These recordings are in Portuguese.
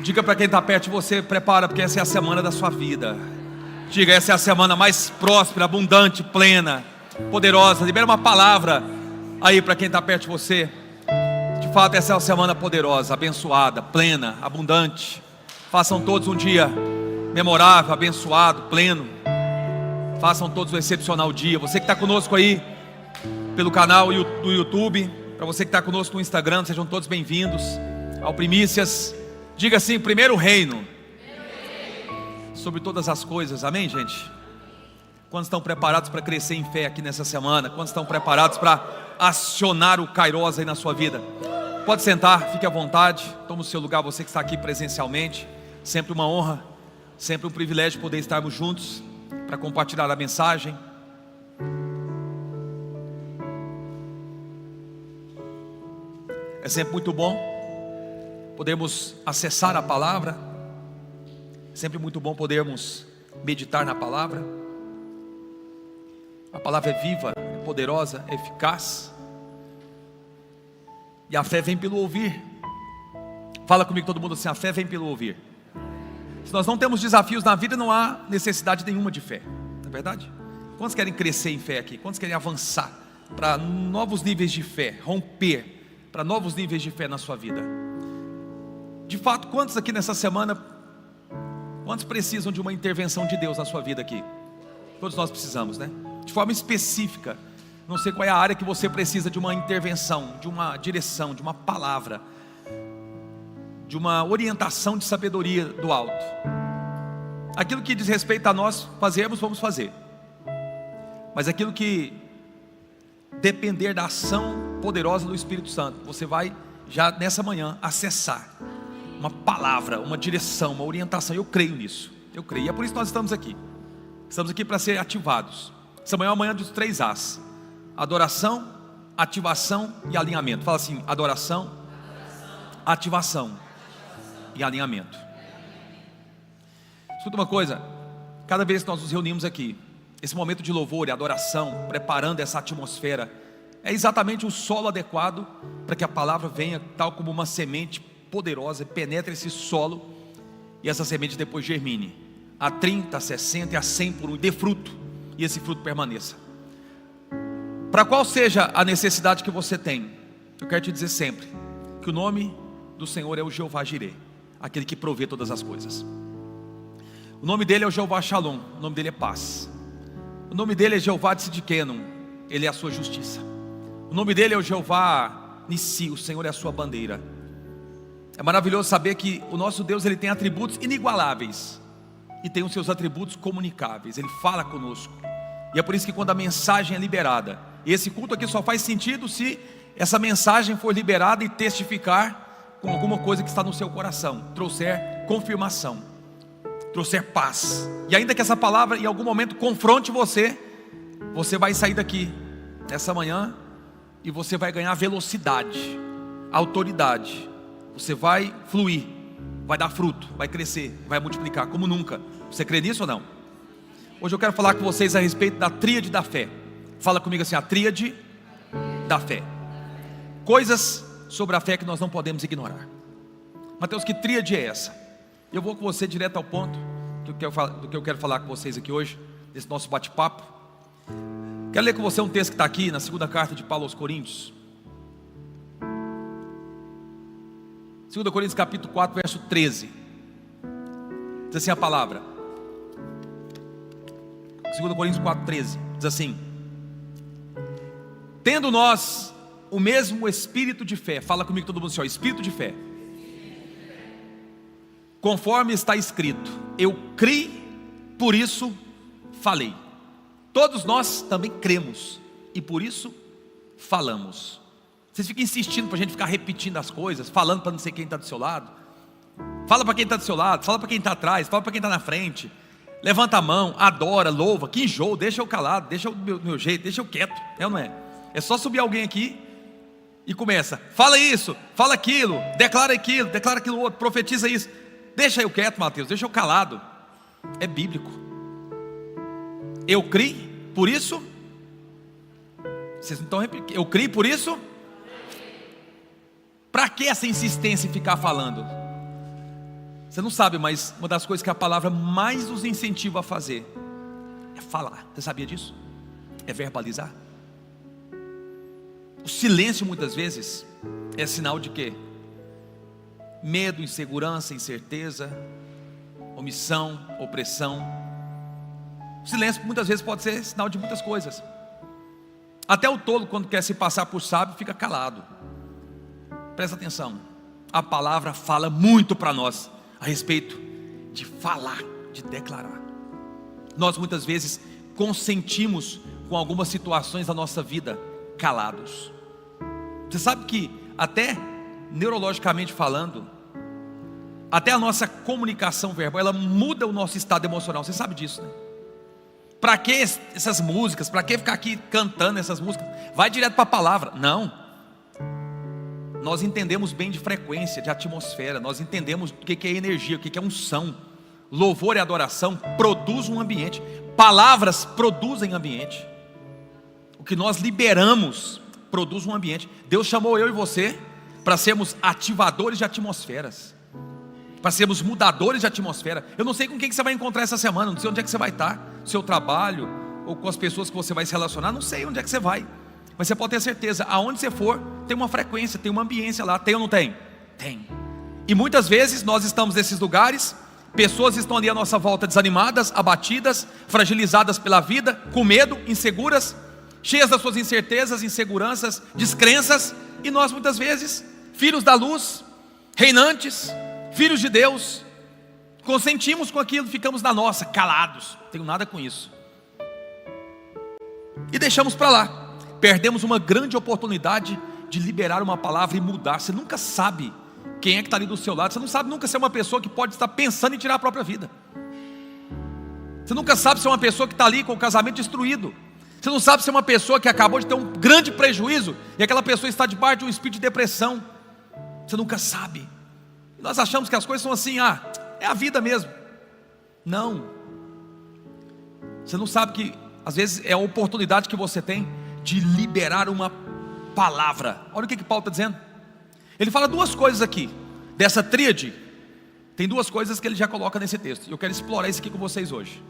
Diga para quem está perto de você: prepara, porque essa é a semana da sua vida. Diga: essa é a semana mais próspera, abundante, plena, poderosa. Libera uma palavra aí para quem está perto de você. De fato, essa é uma semana poderosa, abençoada, plena, abundante. Façam todos um dia memorável, abençoado, pleno. Façam todos um excepcional dia. Você que está conosco aí pelo canal do YouTube, para você que está conosco no Instagram, sejam todos bem-vindos ao Primícias. Diga assim: primeiro reino sobre todas as coisas. Amém, gente? Quantos estão preparados para crescer em fé aqui nessa semana? Quantos estão preparados para acionar o Kairos aí na sua vida? Pode sentar, fique à vontade. Toma o seu lugar, você que está aqui presencialmente. Sempre uma honra, sempre um privilégio poder estarmos juntos para compartilhar a mensagem. É sempre muito bom podermos acessar a palavra. É sempre muito bom podermos meditar na palavra. A palavra é viva, é poderosa, é eficaz. E a fé vem pelo ouvir. Fala comigo todo mundo assim: a fé vem pelo ouvir. Se nós não temos desafios na vida, não há necessidade nenhuma de fé, não é verdade? Quantos querem crescer em fé aqui? Quantos querem avançar para novos níveis de fé, romper para novos níveis de fé na sua vida? De fato, quantos aqui nessa semana, quantos precisam de uma intervenção de Deus na sua vida aqui? Todos nós precisamos, né? De forma específica, não sei qual é a área que você precisa de uma intervenção, de uma direção, de uma palavra, de uma orientação de sabedoria do alto. Aquilo que diz respeito a nós fazermos, vamos fazer. Mas aquilo que depender da ação poderosa do Espírito Santo, você vai já nessa manhã acessar uma palavra, uma direção, uma orientação. Eu creio nisso, eu creio. E é por isso que nós estamos aqui. Estamos aqui para ser ativados. Essa manhã é a manhã dos 3 As: adoração, ativação e alinhamento. Fala assim: adoração, ativação e alinhamento. Escuta uma coisa: cada vez que nós nos reunimos aqui, esse momento de louvor e adoração, preparando essa atmosfera, é exatamente o solo adequado para que a palavra venha tal como uma semente poderosa, penetre esse solo e essa semente depois germine a 30, a 60 e a 100 por um, dê fruto, e esse fruto permaneça. Para qual seja a necessidade que você tem, eu quero te dizer sempre que o nome do Senhor é o Jeová Jireh, aquele que provê todas as coisas. O nome dele é o Jeová Shalom, o nome dele é paz. O nome dele é Jeová Tzidkenu, ele é a sua justiça. O nome dele é o Jeová Nissi, o Senhor é a sua bandeira. É maravilhoso saber que o nosso Deus, ele tem atributos inigualáveis e tem os seus atributos comunicáveis. Ele fala conosco. E é por isso que quando a mensagem é liberada, e esse culto aqui só faz sentido se essa mensagem for liberada e testificar com alguma coisa que está no seu coração, trouxer confirmação, trouxer paz. E ainda que essa palavra em algum momento confronte você, você vai sair daqui nessa manhã e você vai ganhar velocidade, autoridade. Você vai fluir, vai dar fruto, vai crescer, vai multiplicar como nunca. Você crê nisso ou não? Hoje eu quero falar com vocês a respeito da tríade da fé. Fala comigo assim: a tríade da fé. Coisas sobre a fé que nós não podemos ignorar. Mateus, que tríade é essa? Eu vou com você direto ao ponto do que eu quero falar com vocês aqui hoje, nesse nosso bate-papo. Quero ler com você um texto que está aqui na segunda carta de Paulo aos Coríntios. 2 Coríntios capítulo 4, verso 13. Diz assim a palavra. 2 Coríntios 4, 13. Diz assim: tendo nós o mesmo espírito de fé. Fala comigo todo mundo assim, ó: espírito de fé. Conforme está escrito: eu criei, por isso falei. Todos nós também cremos e por isso falamos. Vocês ficam insistindo para a gente ficar repetindo as coisas, falando para não sei quem está do seu lado. Fala para quem está do seu lado, fala para quem está atrás, fala para quem está na frente. Levanta a mão, adora, louva. Que enjoo, deixa eu calado, deixa o meu jeito, deixa eu quieto. É ou não é? É só subir alguém aqui e começa: fala isso, fala aquilo, declara aquilo outro, profetiza isso. Deixa eu quieto, Mateus, deixa eu calado. É bíblico. Eu criei, por isso. Vocês não estão repetindo. Eu criei, por isso. Para que essa insistência em ficar falando? Você não sabe, mas uma das coisas que a palavra mais nos incentiva a fazer é falar. Você sabia disso? É verbalizar. O silêncio muitas vezes é sinal de quê? Medo, insegurança, incerteza, omissão, opressão. O silêncio muitas vezes pode ser sinal de muitas coisas. Até o tolo, quando quer se passar por sábio, fica calado. Presta atenção, a palavra fala muito para nós a respeito de falar, de declarar. Nós muitas vezes consentimos com algumas situações da nossa vida calados. Você sabe que até neurologicamente falando, até a nossa comunicação verbal, ela muda o nosso estado emocional. Você sabe disso, né? Para que essas músicas? Para que ficar aqui cantando essas músicas? Vai direto para a palavra. Não. Nós entendemos bem de frequência, de atmosfera. Nós entendemos o que é energia, o que é unção. Louvor e adoração produz um ambiente. Palavras produzem ambiente. O que nós liberamos produz um ambiente. Deus chamou eu e você para sermos ativadores de atmosferas, para sermos mudadores de atmosfera. Eu não sei com quem que você vai encontrar essa semana, não sei onde é que você vai estar, no seu trabalho, ou com as pessoas que você vai se relacionar, não sei onde é que você vai, mas você pode ter certeza, aonde você for, tem uma frequência, tem uma ambiência lá, tem ou não tem? Tem. E muitas vezes nós estamos nesses lugares, pessoas estão ali à nossa volta desanimadas, abatidas, fragilizadas pela vida, com medo, inseguras, cheias das suas incertezas, inseguranças, descrenças, e nós muitas vezes, filhos da luz, reinantes, filhos de Deus, consentimos com aquilo, ficamos na nossa, calados, não tenho nada com isso, e deixamos para lá. Perdemos uma grande oportunidade de liberar uma palavra e mudar. Você nunca sabe quem é que está ali do seu lado. Você não sabe nunca se é uma pessoa que pode estar pensando em tirar a própria vida. Você nunca sabe se é uma pessoa que está ali com o casamento destruído. Você não sabe se é uma pessoa que acabou de ter um grande prejuízo e aquela pessoa está debaixo de um espírito de depressão. Você nunca sabe. Nós achamos que as coisas são assim, é a vida mesmo. Não. Você não sabe que às vezes é a oportunidade que você tem de liberar uma palavra. Olha o que Paulo está dizendo. Ele fala duas coisas aqui, dessa tríade. Tem duas coisas que ele já coloca nesse texto. Eu quero explorar isso aqui com vocês hoje.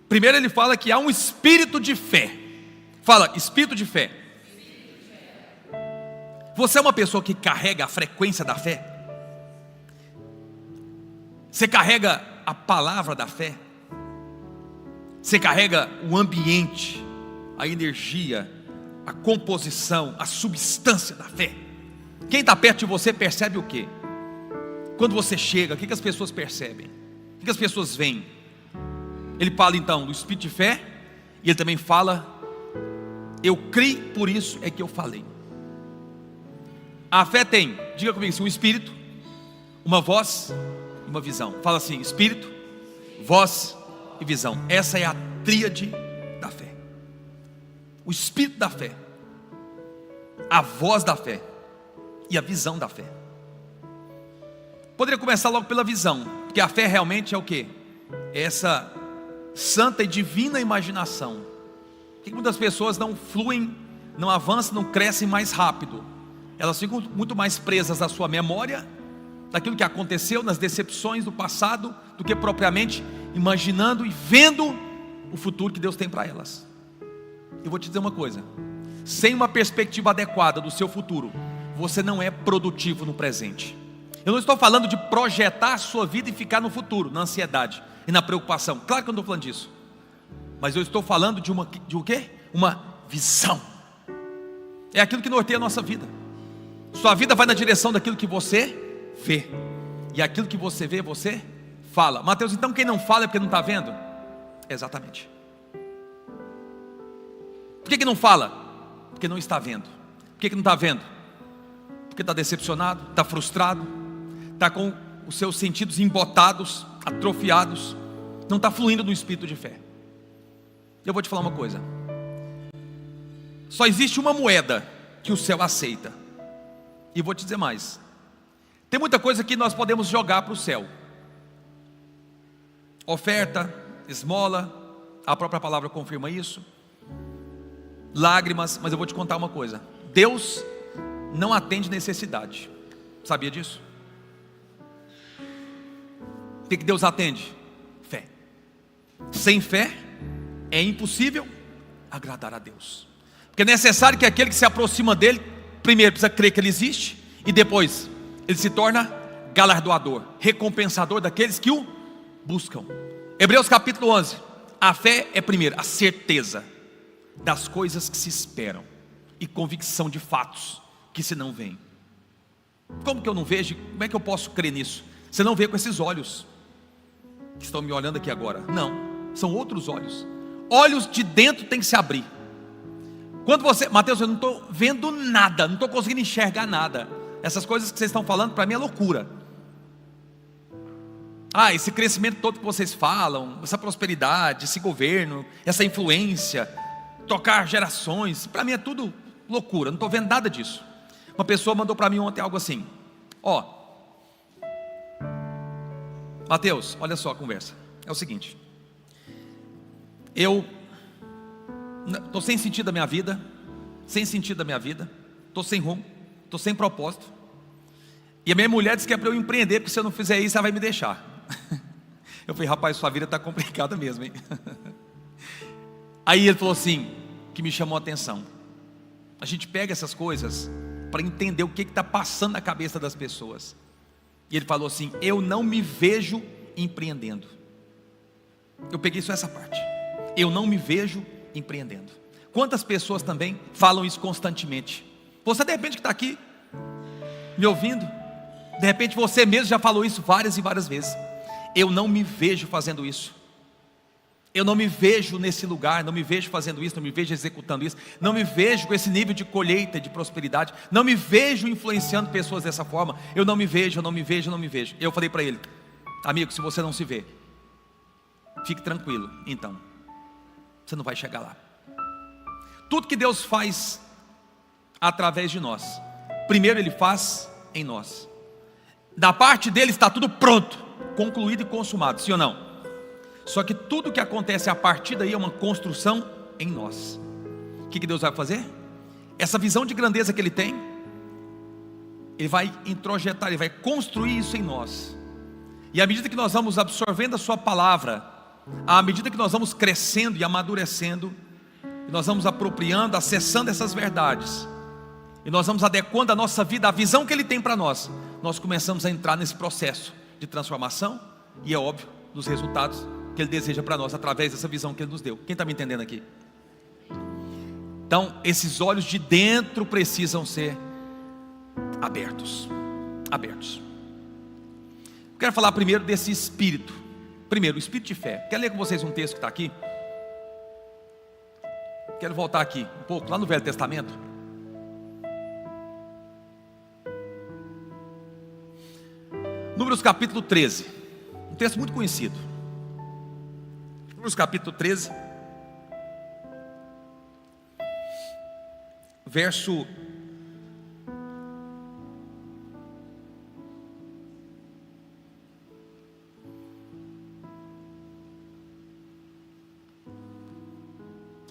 Primeiro ele fala que há um espírito de fé. Fala, espírito de fé. Você é uma pessoa que carrega a frequência da fé? Você carrega a palavra da fé? Você carrega o ambiente, a energia, a composição, a substância da fé? Quem está perto de você percebe o quê? Quando você chega, o que as pessoas percebem? O que as pessoas veem? Ele fala então do espírito de fé, e ele também fala, eu criei, por isso é que eu falei. A fé tem, diga comigo assim, um espírito, uma voz e uma visão. Fala assim, espírito, voz e visão. Essa é a tríade da fé. O espírito da fé, a voz da fé e a visão da fé. Poderia começar logo pela visão, porque a fé realmente é o quê? Essa santa e divina imaginação. Por que muitas pessoas não fluem, não avançam, não crescem mais rápido? Elas ficam muito mais presas à sua memória, daquilo que aconteceu, nas decepções do passado, do que propriamente imaginando e vendo o futuro que Deus tem para elas. Eu vou te dizer uma coisa, sem uma perspectiva adequada do seu futuro, você não é produtivo no presente. Eu não estou falando de projetar a sua vida e ficar no futuro, na ansiedade e na preocupação. Claro que eu não estou falando disso. Mas eu estou falando de o quê? Uma visão. É aquilo que norteia a nossa vida. Sua vida vai na direção daquilo que você vê. E aquilo que você vê, você fala. Mateus, então quem não fala é porque não está vendo? Exatamente. Por que não fala? Porque não está vendo. Por que não está vendo? Porque está decepcionado, está frustrado, está com os seus sentidos embotados, atrofiados, não está fluindo no espírito de fé. Eu vou te falar uma coisa, só existe uma moeda que o céu aceita, e vou te dizer mais, tem muita coisa que nós podemos jogar para o céu, oferta, esmola, a própria palavra confirma isso, lágrimas, mas eu vou te contar uma coisa, Deus não atende necessidade, sabia disso? O que Deus atende? Fé. Sem fé é impossível agradar a Deus, porque é necessário que aquele que se aproxima dele, primeiro precisa crer que ele existe, e depois ele se torna galardoador, recompensador daqueles que o buscam. Hebreus capítulo 11. A fé é primeiro a certeza das coisas que se esperam e convicção de fatos que se não veem. Como que eu não vejo? Como é que eu posso crer nisso? Você não vê com esses olhos que estão me olhando aqui agora. Não, são outros olhos. Olhos de dentro tem que se abrir. Quando você, Mateus, eu não estou vendo nada, não estou conseguindo enxergar nada. Essas coisas que vocês estão falando para mim é loucura. Esse crescimento todo que vocês falam, essa prosperidade, esse governo, essa influência, tocar gerações, para mim é tudo loucura, não estou vendo nada disso. Uma pessoa mandou para mim ontem algo assim: Mateus, olha só a conversa. É o seguinte: eu estou sem sentido da minha vida, estou sem rumo, estou sem propósito, e a minha mulher disse que é para eu empreender, porque se eu não fizer isso ela vai me deixar. Eu falei: rapaz, sua vida está complicada mesmo, hein? Aí ele falou assim, que me chamou a atenção: a gente pega essas coisas para entender o que está passando na cabeça das pessoas. E ele falou assim: eu não me vejo empreendendo. Eu peguei só essa parte: eu não me vejo empreendendo. Quantas pessoas também falam isso constantemente? Você de repente que está aqui me ouvindo, de repente você mesmo já falou isso várias e várias vezes: eu não me vejo fazendo isso, eu não me vejo nesse lugar, não me vejo fazendo isso, não me vejo executando isso, não me vejo com esse nível de colheita, de prosperidade, não me vejo influenciando pessoas dessa forma, eu não me vejo, eu não me vejo, eu não me vejo. Eu falei para ele: amigo, se você não se vê, fique tranquilo, então você não vai chegar lá. Tudo que Deus faz através de nós, primeiro Ele faz em nós. Da parte dele está tudo pronto, concluído e consumado, sim ou não? Só que tudo que acontece a partir daí é uma construção em nós. O que Deus vai fazer? Essa visão de grandeza que Ele tem, Ele vai introjetar, Ele vai construir isso em nós. E à medida que nós vamos absorvendo a sua palavra, à medida que nós vamos crescendo e amadurecendo, nós vamos apropriando, acessando essas verdades, e nós vamos adequando a nossa vida à visão que Ele tem para nós, nós começamos a entrar nesse processo de transformação, e é óbvio, dos resultados que Ele deseja para nós, através dessa visão que Ele nos deu. Quem está me entendendo aqui? Então, esses olhos de dentro precisam ser abertos. Quero falar primeiro desse espírito. Primeiro, o espírito de fé. Quero ler com vocês um texto que está aqui. Quero voltar aqui um pouco, lá no Velho Testamento. Números capítulo 13. Um texto muito conhecido. Números capítulo 13. Verso...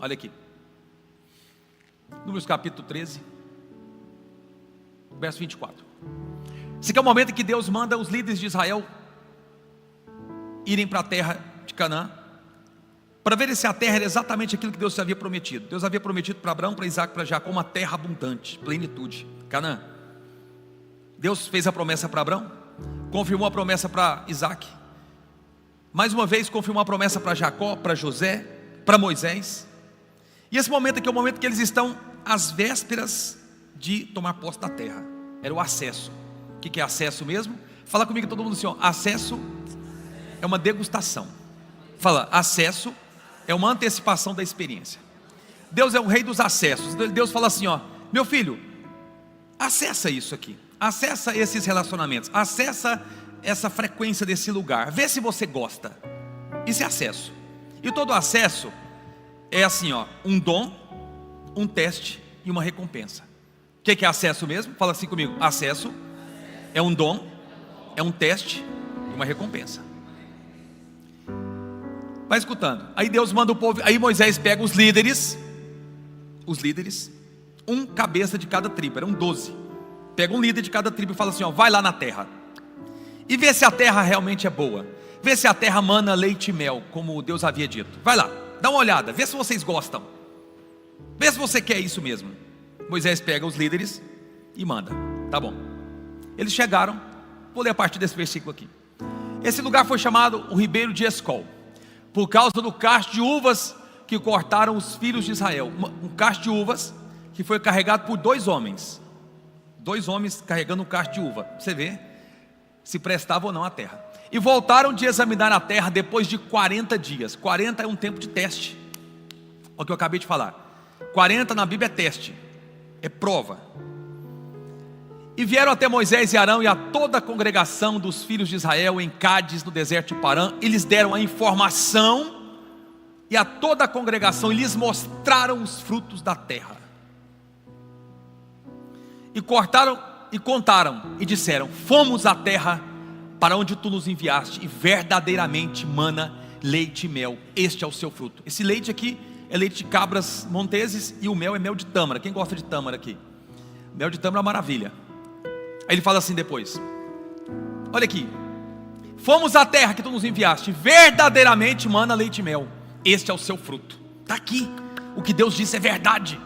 Olha aqui. Números capítulo 13, verso 24. Esse aqui é o momento em que Deus manda os líderes de Israel irem para a terra de Canaã, para ver se a terra era exatamente aquilo que Deus havia prometido. Deus havia prometido para Abraão, para Isaac, para Jacó uma terra abundante, plenitude, Canaã. Deus fez a promessa para Abraão, confirmou a promessa para Isaac, mais uma vez confirmou a promessa para Jacó, para José, para Moisés. E esse momento aqui é o momento que eles estão às vésperas de tomar posse da terra. Era o acesso. O que é acesso mesmo? Fala comigo todo mundo assim, ó. Acesso é uma degustação. Fala, acesso é uma antecipação da experiência. Deus é o rei dos acessos. Deus fala assim, ó: meu filho, acessa isso aqui, acessa esses relacionamentos, acessa essa frequência desse lugar, vê se você gosta. Isso é acesso. E todo acesso é assim, ó: um dom, um teste e uma recompensa. O que é acesso mesmo? Fala assim comigo: acesso é um dom, é um teste e uma recompensa. Vai escutando. Aí Deus manda o povo. Aí Moisés pega os líderes, um cabeça de cada tribo, eram 12. Pega um líder de cada tribo e fala assim, ó: vai lá na terra e vê se a terra realmente é boa, Vê se a terra mana leite e mel, como Deus havia dito. Vai lá, dá uma olhada, vê se vocês gostam. Vê se você quer isso mesmo. Moisés pega os líderes e manda. Tá bom. Eles chegaram. Vou ler a partir desse versículo aqui. Esse lugar foi chamado o Ribeiro de Escol, por causa do cacho de uvas que cortaram os filhos de Israel. Um cacho de uvas que foi carregado por dois homens. Dois homens carregando um cacho de uva. Você vê se prestava ou não a terra. E voltaram de examinar a terra depois de 40 dias. 40 é um tempo de teste. Olha o que eu acabei de falar. 40 na Bíblia é teste, é prova. E vieram até Moisés e Arão e a toda a congregação dos filhos de Israel em Cádiz, no deserto de Parã, e lhes deram a informação, e a toda a congregação, e lhes mostraram os frutos da terra. E cortaram e contaram, e disseram: fomos à terra para onde tu nos enviaste, e verdadeiramente mana leite e mel, este é o seu fruto. Esse leite aqui é leite de cabras monteses, e o mel é mel de tâmara. Quem gosta de tâmara aqui? Mel de tâmara é uma maravilha. Aí ele fala assim depois, olha aqui: fomos à terra que tu nos enviaste, verdadeiramente mana leite e mel, este é o seu fruto. Está aqui, o que Deus disse é verdade.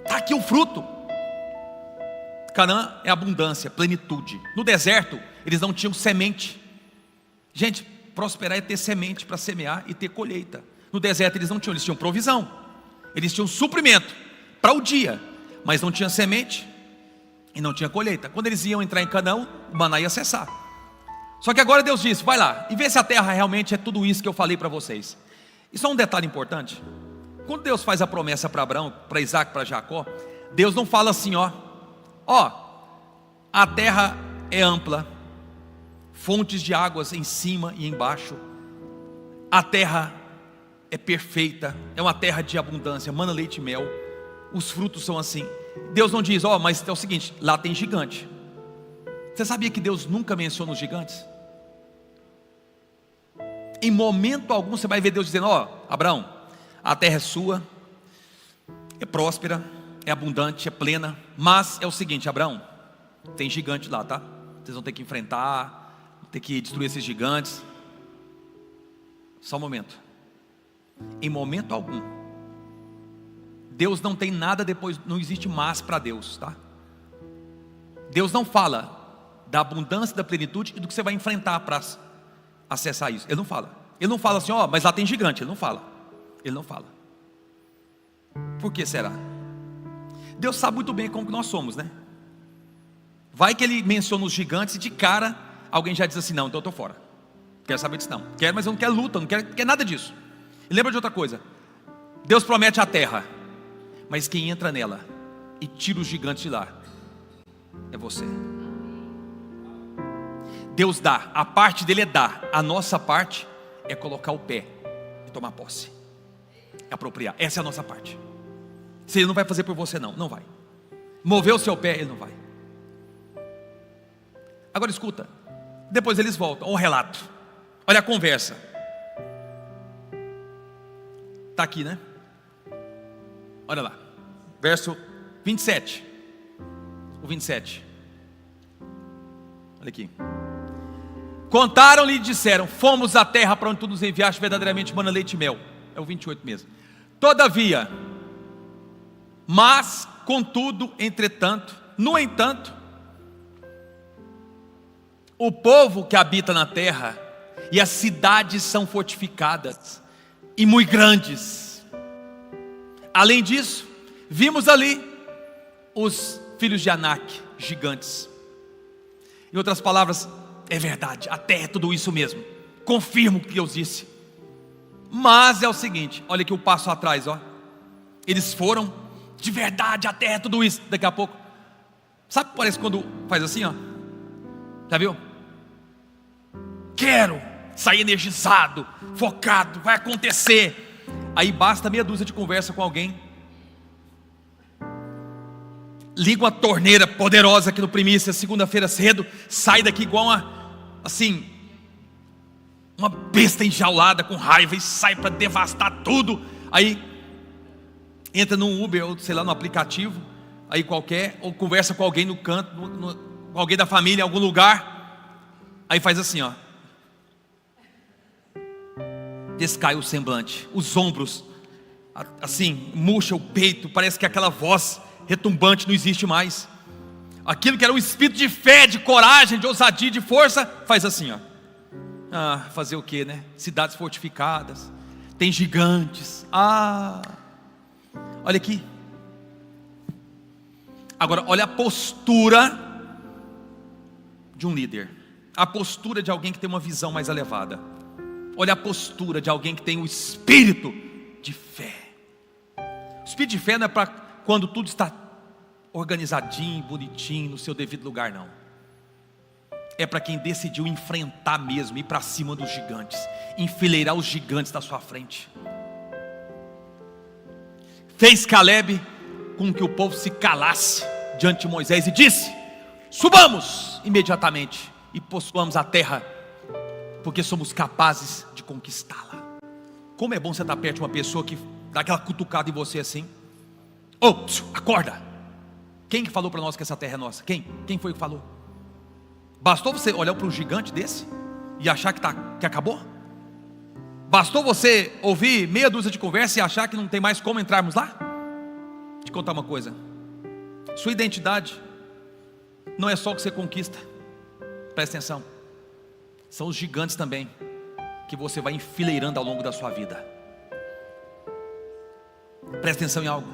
Está aqui o fruto. Canaã é abundância, plenitude. No deserto eles não tinham semente. Gente, prosperar é ter semente para semear e ter colheita. No deserto eles não tinham, eles tinham provisão, eles tinham suprimento para o dia, mas não tinha semente e não tinha colheita. Quando eles iam entrar em Canaã, o maná ia cessar. Só que agora Deus disse: vai lá e vê se a terra realmente é tudo isso que eu falei para vocês. E só um detalhe importante: quando Deus faz a promessa para Abraão, para Isaac, para Jacó, Deus não fala assim, ó, a terra é ampla, fontes de águas em cima e embaixo, a terra é perfeita, é uma terra de abundância, mana leite e mel, os frutos são assim. Deus não diz: mas é o seguinte, lá tem gigante. Você sabia que Deus nunca menciona os gigantes? Em momento algum você vai ver Deus dizendo: Abraão, a terra é sua, é próspera, é abundante, é plena, mas é o seguinte, Abraão, tem gigante lá, tá? Vocês vão ter que enfrentar, ter que destruir esses gigantes. Só um momento. Em momento algum Deus não tem nada depois, não existe mais para Deus, tá? Deus não fala da abundância, da plenitude e do que você vai enfrentar para acessar isso. Ele não fala. Ele não fala assim: mas lá tem gigante. Ele não fala. Ele não fala. Por que será? Deus sabe muito bem como que nós somos, né? Vai que ele menciona os gigantes e de cara alguém já diz assim: não, então eu estou fora, não quero saber disso não. Quero, mas eu não quero luta, não quero nada disso. E lembra de outra coisa: Deus promete a terra, mas quem entra nela e tira os gigantes de lá é você. Deus dá, a parte dele é dar, a nossa parte é colocar o pé e tomar posse, é apropriar. Essa é a nossa parte. Se ele não vai fazer por você não vai. Mover o seu pé, ele não vai. Agora escuta, depois eles voltam, olha o relato, olha a conversa. Está aqui, né? Olha lá, verso 27. O 27. Olha aqui. Contaram-lhe e disseram: fomos à terra para onde tu nos enviaste, verdadeiramente mana leite e mel. É o 28 mesmo. Todavia, mas, contudo, entretanto, no entanto, o povo que habita na terra e as cidades são fortificadas e muito grandes. Além disso, vimos ali os filhos de Anak, gigantes. Em outras palavras, é verdade, a terra é tudo isso mesmo. Confirmo o que Deus disse. Mas é o seguinte, olha aqui o passo atrás, eles foram, de verdade, a terra é tudo isso. Daqui a pouco, sabe, parece quando faz assim, já viu? Quero sair energizado, focado, vai acontecer. Aí basta meia dúzia de conversa com alguém, liga uma torneira poderosa aqui no Primícia, segunda-feira cedo, sai daqui igual uma besta enjaulada com raiva e sai para devastar tudo. Aí entra num Uber ou sei lá, no aplicativo aí qualquer, ou conversa com alguém no canto, com alguém da família em algum lugar, aí faz assim, descai o semblante, os ombros, assim, murcha o peito, parece que aquela voz retumbante não existe mais. Aquilo que era um espírito de fé, de coragem, de ousadia, de força, faz assim, ó. Fazer o que, né? Cidades fortificadas, tem gigantes. Olha aqui. Agora, olha a postura de um líder, a postura de alguém que tem uma visão mais elevada. Olha a postura de alguém que tem o espírito de fé. O espírito de fé não é para quando tudo está organizadinho, bonitinho, no seu devido lugar, não. É para quem decidiu enfrentar mesmo, ir para cima dos gigantes, enfileirar os gigantes da sua frente. Fez Caleb com que o povo se calasse diante de Moisés e disse: subamos imediatamente e possuamos a terra, porque somos capazes de conquistá-la. Como é bom você estar perto de uma pessoa que dá aquela cutucada em você assim. Acorda. Quem que falou para nós que essa terra é nossa? Quem foi que falou? Bastou você olhar para um gigante desse e achar que acabou? Bastou você ouvir meia dúzia de conversa e achar que não tem mais como entrarmos lá? Deixa eu te contar uma coisa. Sua identidade não é só o que você conquista. Presta atenção. São os gigantes também que você vai enfileirando ao longo da sua vida. Presta atenção em algo.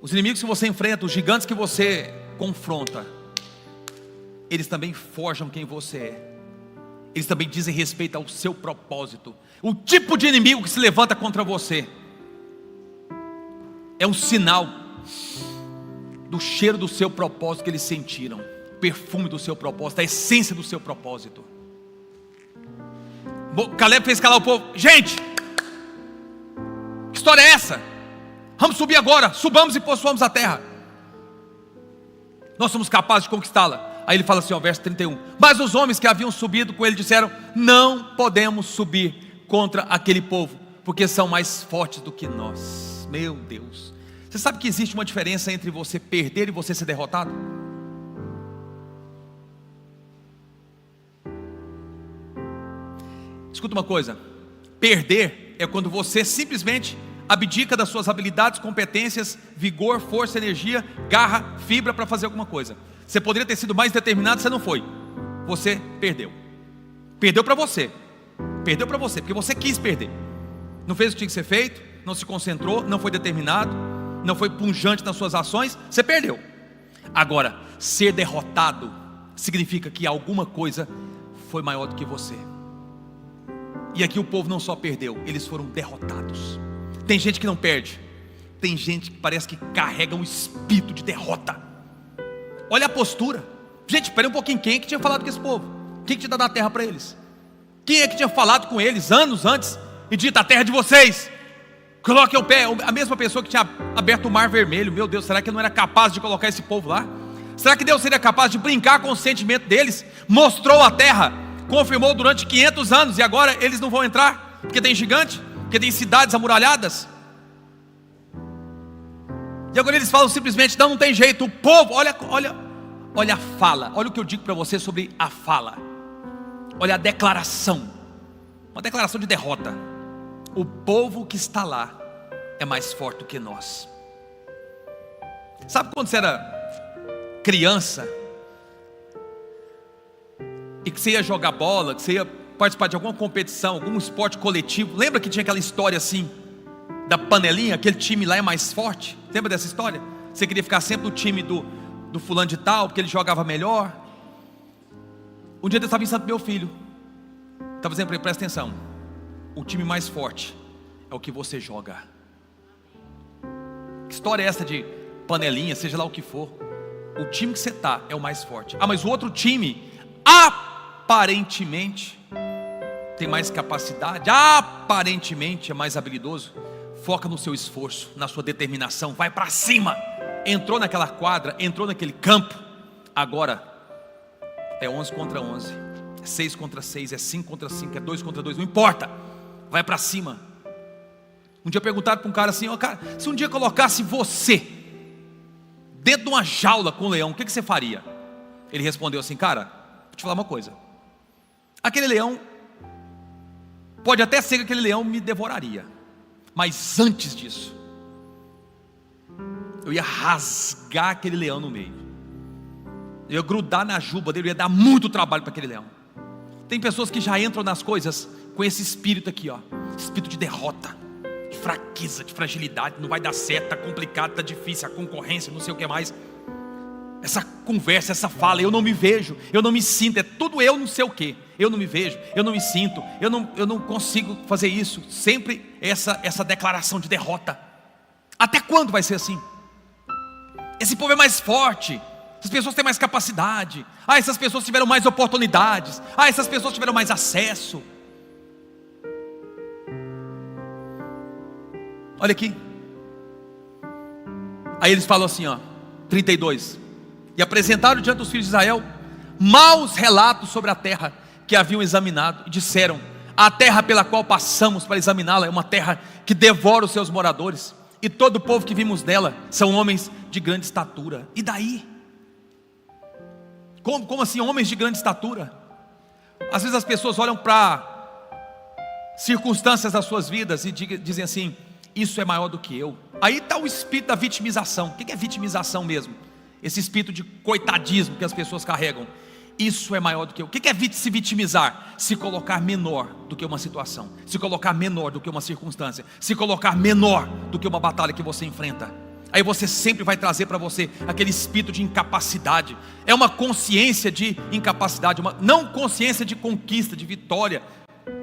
Os inimigos que você enfrenta, os gigantes que você confronta, eles também forjam quem você é. Eles também dizem respeito ao seu propósito. O tipo de inimigo que se levanta contra você é um sinal do cheiro do seu propósito que eles sentiram, o perfume do seu propósito, a essência do seu propósito. Caleb fez calar o povo. Gente, que história é essa? Vamos subir agora, subamos e possuamos a terra. Nós somos capazes de conquistá-la. Aí ele fala assim, verso 31. Mas os homens que haviam subido com ele disseram: não podemos subir contra aquele povo, porque são mais fortes do que nós. Meu Deus. Você sabe que existe uma diferença entre você perder e você ser derrotado? Escuta uma coisa. Perder é quando você simplesmente abdica das suas habilidades, competências, vigor, força, energia, garra, fibra para fazer alguma coisa. Você poderia ter sido mais determinado, você não foi. Você perdeu. Perdeu para você. Perdeu para você, porque você quis perder. Não fez o que tinha que ser feito, não se concentrou, não foi determinado, não foi pungente nas suas ações, você perdeu. Agora, ser derrotado significa que alguma coisa foi maior do que você. E aqui o povo não só perdeu, eles foram derrotados. Tem gente que não perde, tem gente que parece que carrega um espírito de derrota. Olha a postura. Gente, espera um pouquinho, quem é que tinha falado com esse povo? Quem é que tinha dado a terra para eles? Quem é que tinha falado com eles anos antes e dito: a terra é de vocês, coloquem o pé? A mesma pessoa que tinha aberto o mar vermelho. Meu Deus, será que ele não era capaz de colocar esse povo lá? Será que Deus seria capaz de brincar com o sentimento deles? Mostrou a terra, confirmou durante 500 anos, e agora eles não vão entrar porque tem gigante, porque tem cidades amuralhadas. E agora eles falam simplesmente: não tem jeito. O povo, olha a fala. Olha o que eu digo para você sobre a fala. Olha a declaração. Uma declaração de derrota. O povo que está lá é mais forte do que nós. Sabe quando você era criança e que você ia jogar bola, que você ia participar de alguma competição, algum esporte coletivo? Lembra que tinha aquela história assim, da panelinha, aquele time lá é mais forte? Lembra dessa história? Você queria ficar sempre no time do fulano de tal, porque ele jogava melhor. Um dia eu estava ensinando meu filho, estava dizendo para ele: presta atenção, o time mais forte é o que você joga. Que história é essa de panelinha, seja lá o que for? O time que você está é o mais forte. Mas o outro time aparentemente tem mais capacidade, aparentemente é mais habilidoso. Foca no seu esforço, na sua determinação, vai para cima. Entrou naquela quadra, entrou naquele campo, agora é 11 contra 11, é 6 contra 6, é 5 contra 5, é 2 contra 2, não importa, vai para cima. Um dia perguntaram para um cara assim: cara, se um dia colocasse você dentro de uma jaula com um leão, o que você faria? Ele respondeu assim: cara, vou te falar uma coisa, aquele leão Pode até ser que aquele leão me devoraria, mas antes disso, eu ia rasgar aquele leão no meio, eu ia grudar na juba dele, eu ia dar muito trabalho para aquele leão. Tem pessoas que já entram nas coisas com esse espírito aqui, ó, espírito de derrota, de fraqueza, de fragilidade. Não vai dar certo, está complicado, está difícil, a concorrência, não sei o que mais. Essa conversa, essa fala, eu não me vejo, eu não me sinto, é tudo eu não sei o que. Eu não me vejo, eu não me sinto, eu não consigo fazer isso. Sempre essa declaração de derrota. Até quando vai ser assim? Esse povo é mais forte, essas pessoas têm mais capacidade, essas pessoas tiveram mais oportunidades, essas pessoas tiveram mais acesso. Olha aqui. Aí eles falam assim, ó, 32: e apresentaram diante dos filhos de Israel maus relatos sobre a terra que haviam examinado, e disseram: a terra pela qual passamos para examiná-la é uma terra que devora os seus moradores, e todo o povo que vimos dela são homens de grande estatura. E daí? Como assim homens de grande estatura? Às vezes as pessoas olham para circunstâncias das suas vidas e dizem assim: isso é maior do que eu. Aí está o espírito da vitimização. O que é vitimização mesmo? Esse espírito de coitadismo que as pessoas carregam. Isso é maior do que eu. O que é se vitimizar? Se colocar menor do que uma situação, se colocar menor do que uma circunstância, se colocar menor do que uma batalha que você enfrenta. Aí você sempre vai trazer para você aquele espírito de incapacidade. É uma consciência de incapacidade, não consciência de conquista, de vitória,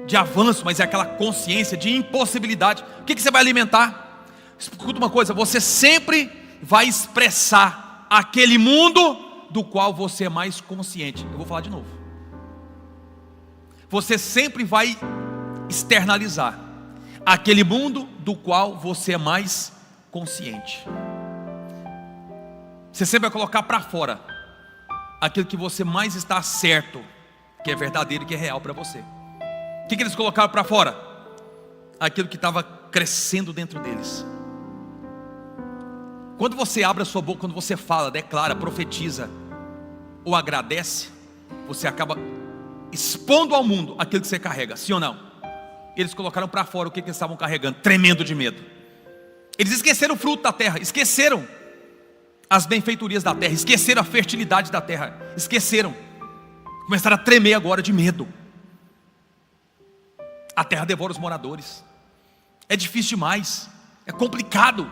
de avanço, mas é aquela consciência de impossibilidade. O que você vai alimentar? Escuta uma coisa: você sempre vai expressar aquele mundo do qual você é mais consciente. Eu vou falar de novo. Você sempre vai externalizar aquele mundo do qual você é mais consciente. Você sempre vai colocar para fora aquilo que você mais está certo, que é verdadeiro e que é real para você. O que eles colocaram para fora? Aquilo que estava crescendo dentro deles. Quando você abre a sua boca, quando você fala, declara, profetiza ou agradece, você acaba expondo ao mundo aquilo que você carrega, sim ou não? Eles colocaram para fora o que eles estavam carregando, tremendo de medo. Eles esqueceram o fruto da terra, esqueceram as benfeitorias da terra, esqueceram a fertilidade da terra, esqueceram. Começaram a tremer agora de medo. A terra devora os moradores. É difícil demais, é complicado.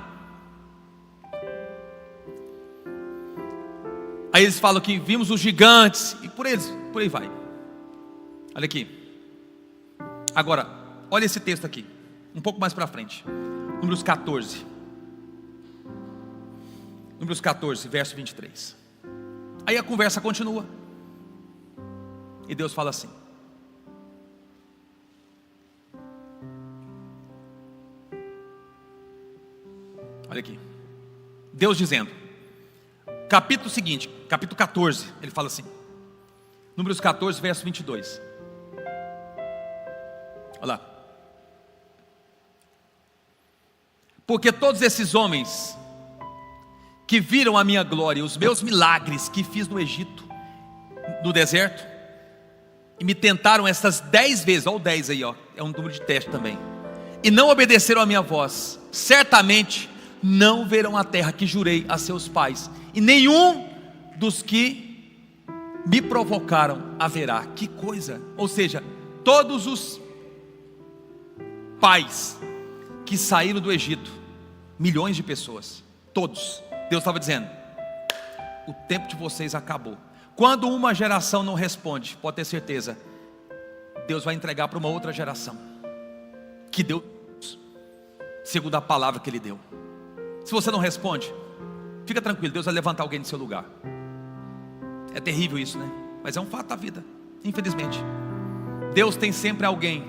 Aí eles falam que vimos os gigantes, e por aí vai. Olha aqui. Agora, olha esse texto aqui, um pouco mais para frente. Números 14. Números 14, verso 23. Aí a conversa continua. E Deus fala assim: olha aqui. Deus dizendo, capítulo seguinte, capítulo 14, ele fala assim, Números 14, verso 22. Olha lá. Porque todos esses homens que viram a minha glória, os meus milagres que fiz no Egito, no deserto, e me tentaram essas 10 vezes, olha o 10 aí, ó, é um número de teste também, e não obedeceram a minha voz, certamente não verão a terra que jurei a seus pais, e nenhum dos que me provocaram haverá. Que coisa! Ou seja, todos os pais que saíram do Egito, milhões de pessoas, todos, Deus estava dizendo: o tempo de vocês acabou. Quando uma geração não responde, pode ter certeza, Deus vai entregar para uma outra geração, que deu segundo a palavra que Ele deu. Se você não responde, fica tranquilo, Deus vai levantar alguém no seu lugar. É terrível isso, né? Mas é um fato da vida, infelizmente. Deus tem sempre alguém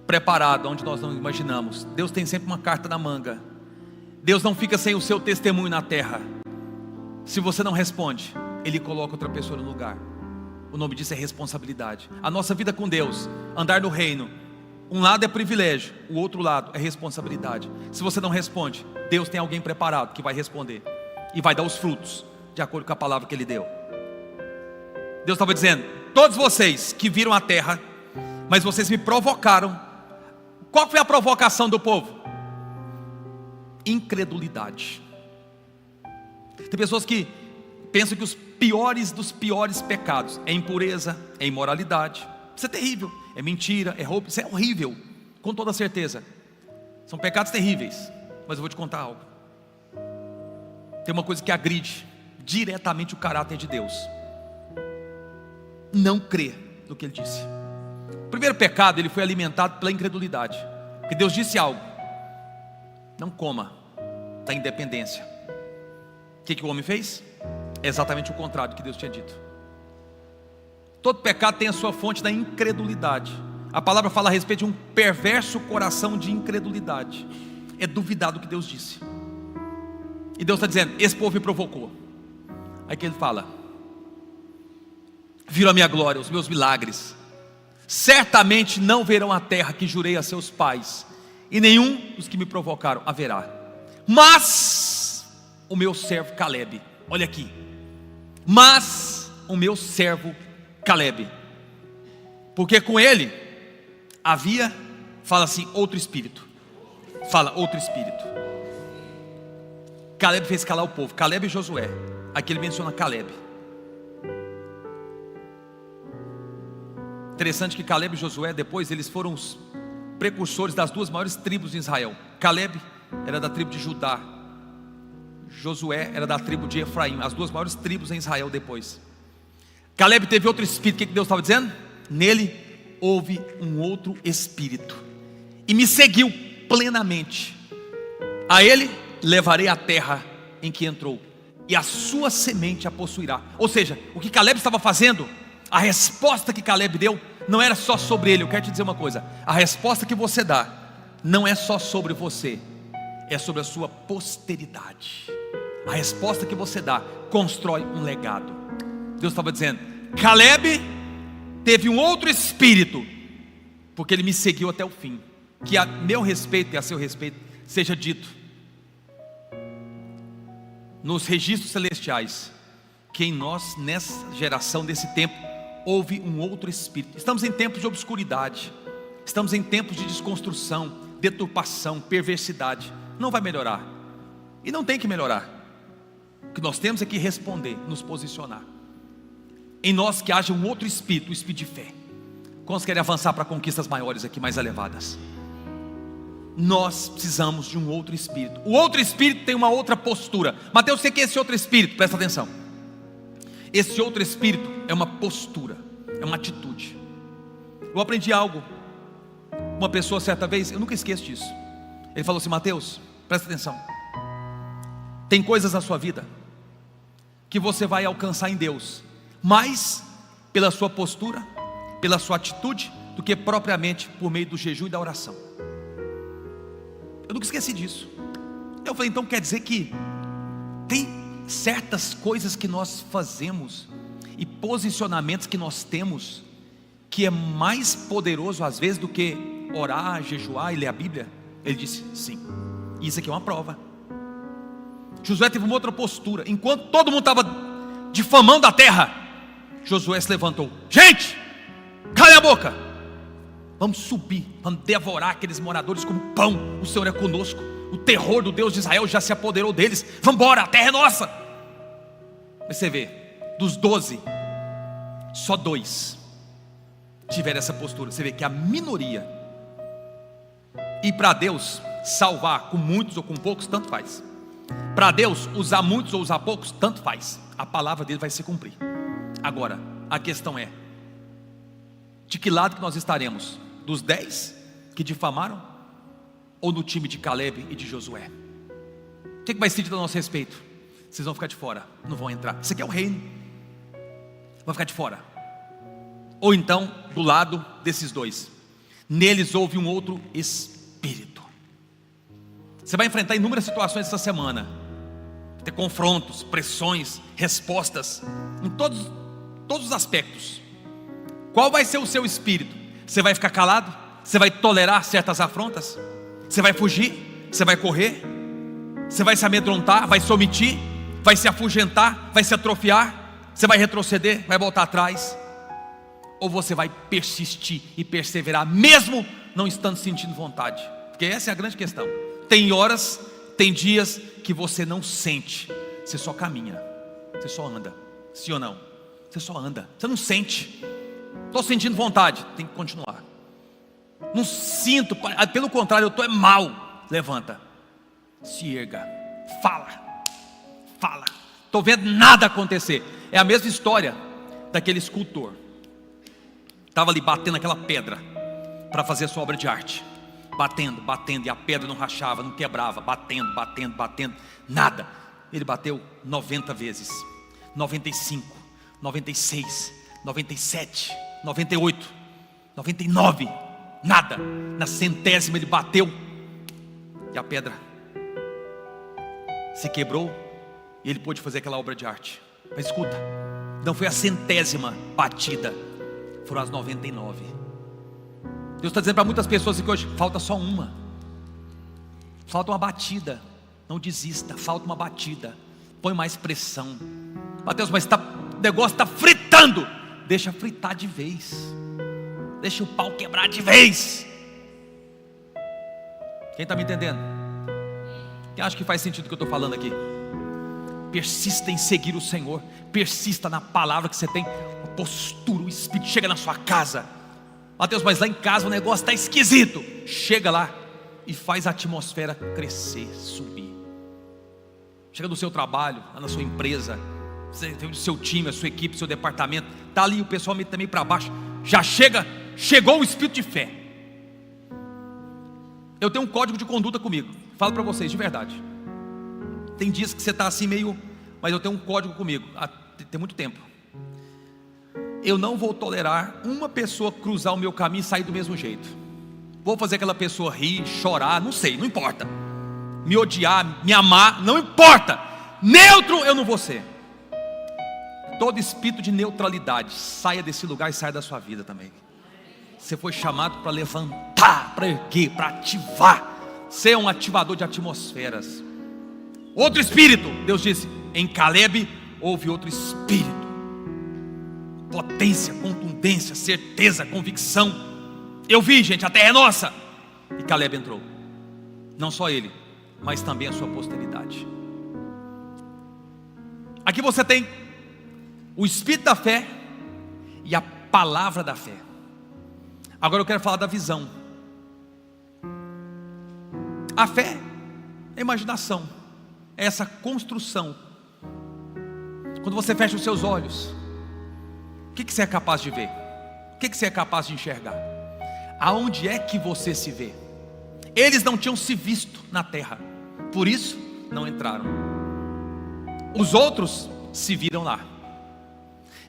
preparado onde nós não imaginamos. Deus tem sempre uma carta na manga. Deus não fica sem o seu testemunho na terra. Se você não responde, Ele coloca outra pessoa no lugar. O nome disso é responsabilidade. A nossa vida com Deus, andar no reino, um lado é privilégio, o outro lado é responsabilidade. Se você não responde, Deus tem alguém preparado que vai responder e vai dar os frutos de acordo com a palavra que Ele deu. Deus estava dizendo: todos vocês que viram a terra, mas vocês me provocaram Qual foi a provocação do povo? Incredulidade. Tem pessoas que pensam que os piores dos piores pecados é impureza, é imoralidade. Isso é terrível. É mentira, é roubo. Isso é horrível, com toda certeza. São pecados terríveis. Mas eu vou te contar algo. Tem uma coisa que agride diretamente o caráter de Deus: não crer no que Ele disse. O primeiro pecado, ele foi alimentado pela incredulidade. Porque Deus disse algo: não coma da independência. O que o homem fez? É exatamente o contrário do que Deus tinha dito. Todo pecado tem a sua fonte da incredulidade. A palavra fala a respeito de um perverso coração de incredulidade. É duvidar do que Deus disse. E Deus está dizendo: esse povo me provocou. Aí que Ele fala: viram a minha glória, os meus milagres. Certamente não verão a terra que jurei a seus pais, e nenhum dos que me provocaram haverá. Mas o meu servo Caleb, olha aqui, mas o meu servo Caleb, porque com ele havia, fala assim, outro espírito. Fala, outro espírito. Caleb fez calar o povo. Caleb e Josué. Aqui ele menciona Caleb. Interessante que Caleb e Josué, depois eles foram os precursores das duas maiores tribos de Israel. Caleb era da tribo de Judá, Josué era da tribo de Efraim, as duas maiores tribos em Israel depois. Caleb teve outro espírito. O que Deus estava dizendo? Nele houve um outro espírito, e me seguiu plenamente. A ele levarei a terra em que entrou, e a sua semente a possuirá. Ou seja, o que Caleb estava fazendo, a resposta que Caleb deu, não era só sobre ele. Eu quero te dizer uma coisa: a resposta que você dá não é só sobre você, é sobre a sua posteridade. A resposta que você dá constrói um legado. Deus estava dizendo: Caleb teve um outro espírito, porque ele me seguiu até o fim. Que a meu respeito e a seu respeito seja dito nos registros celestiais, que em nós, nessa geração, desse tempo, houve um outro espírito. Estamos em tempos de obscuridade, estamos em tempos de desconstrução, deturpação, perversidade. Não vai melhorar, e não tem que melhorar. O que nós temos é que responder, nos posicionar. Em nós que haja um outro espírito, o espírito de fé. Quantos querem avançar para conquistas maiores aqui, mais elevadas? Nós precisamos de um outro espírito. O outro espírito tem uma outra postura. Mateus, você quer esse outro espírito? Presta atenção. Esse outro espírito é uma postura, é uma atitude. Eu aprendi algo. Uma pessoa certa vez, eu nunca esqueço disso. Ele falou assim: Mateus, presta atenção. Tem coisas na sua vida que você vai alcançar em Deus mais pela sua postura, pela sua atitude, do que propriamente por meio do jejum e da oração. Eu nunca esqueci disso. Eu falei: então quer dizer que tem certas coisas que nós fazemos e posicionamentos que nós temos que é mais poderoso às vezes do que orar, jejuar e ler a Bíblia? Ele disse: sim. Isso aqui é uma prova. Josué teve uma outra postura. Enquanto todo mundo estava difamando a terra, Josué se levantou: gente, cala a boca, vamos subir, vamos devorar aqueles moradores como pão. O Senhor é conosco, o terror do Deus de Israel já se apoderou deles. Vamos embora, a terra é nossa. Mas você vê, dos 12, só 2 tiveram essa postura. Você vê que a minoria. E para Deus, salvar com muitos ou com poucos, tanto faz. Para Deus, usar muitos ou usar poucos, tanto faz. A palavra dele vai se cumprir. Agora, a questão é: de que lado que nós estaremos? Dos 10 que difamaram? Ou no time de Caleb e de Josué? O que vai ser dito a nosso respeito? Vocês vão ficar de fora, não vão entrar. Isso aqui é o reino, vão ficar de fora. Ou então, do lado desses 2, neles houve um outro espírito. Você vai enfrentar inúmeras situações essa semana, ter confrontos, pressões, respostas, em todos os aspectos. Qual vai ser o seu espírito? Você vai ficar calado? Você vai tolerar certas afrontas? Você vai fugir? Você vai correr? Você vai se amedrontar? Vai se omitir? Vai se afugentar? Vai se atrofiar? Você vai retroceder? Vai voltar atrás? ou você vai persistir e perseverar, mesmo não estando sentindo vontade? Porque essa é a grande questão. Tem horas, tem dias que você não sente, você só caminha, você só anda. Sim ou não? Você só anda, você não sente. Estou sentindo vontade, tem que continuar. Não sinto, pelo contrário, eu estou mal. Levanta, se erga, fala. Estou vendo nada acontecer. É a mesma história daquele escultor. Estava ali batendo aquela pedra para fazer a sua obra de arte. Batendo, e a pedra não rachava, não quebrava. Batendo, nada. Ele bateu 90 vezes, 95, 96, 97, 98, 99, nada. Na 100ª ele bateu e a pedra se quebrou e ele pôde fazer aquela obra de arte. Mas escuta, não foi a 100ª batida, foram as 99. Deus está dizendo para muitas pessoas que hoje falta só uma. Falta uma batida. Não desista, falta uma batida. Põe mais pressão. Mateus, mas o negócio está fritando. Deixa fritar de vez. Deixa o pau quebrar de vez. Quem está me entendendo? Quem acha que faz sentido o que eu estou falando aqui? Persista em seguir o Senhor. Persista na palavra que você tem. A postura, o Espírito chega na sua casa. Mateus, mas lá em casa o negócio está esquisito. Chega lá e faz a atmosfera crescer, subir. Chega no seu trabalho, lá na sua empresa, o seu time, a sua equipe, o seu departamento. Está ali o pessoal também para baixo. Já chegou o espírito de fé. Eu tenho um código de conduta comigo. Falo para vocês de verdade. Tem dias que você está assim meio, mas eu tenho um código comigo. Tem muito tempo. Eu não vou tolerar uma pessoa cruzar o meu caminho e sair do mesmo jeito. Vou fazer aquela pessoa rir, chorar, não sei, não importa. Me odiar, me amar, não importa. Neutro eu não vou ser. Todo espírito de neutralidade, saia desse lugar e saia da sua vida também. Você foi chamado para levantar, para erguer, para ativar. Ser um ativador de atmosferas. Outro espírito, Deus disse, em Caleb houve outro espírito. Potência, contundência, certeza, convicção. Eu vi, gente, a terra é nossa. E Caleb entrou. Não só ele, mas também a sua posteridade. Aqui você tem o espírito da fé e a palavra da fé. Agora eu quero falar da visão. A fé é a imaginação, é essa construção. Quando você fecha os seus olhos, o que você é capaz de ver? O que você é capaz de enxergar? Aonde é que você se vê? Eles não tinham se visto na terra, por isso não entraram. Os outros se viram lá.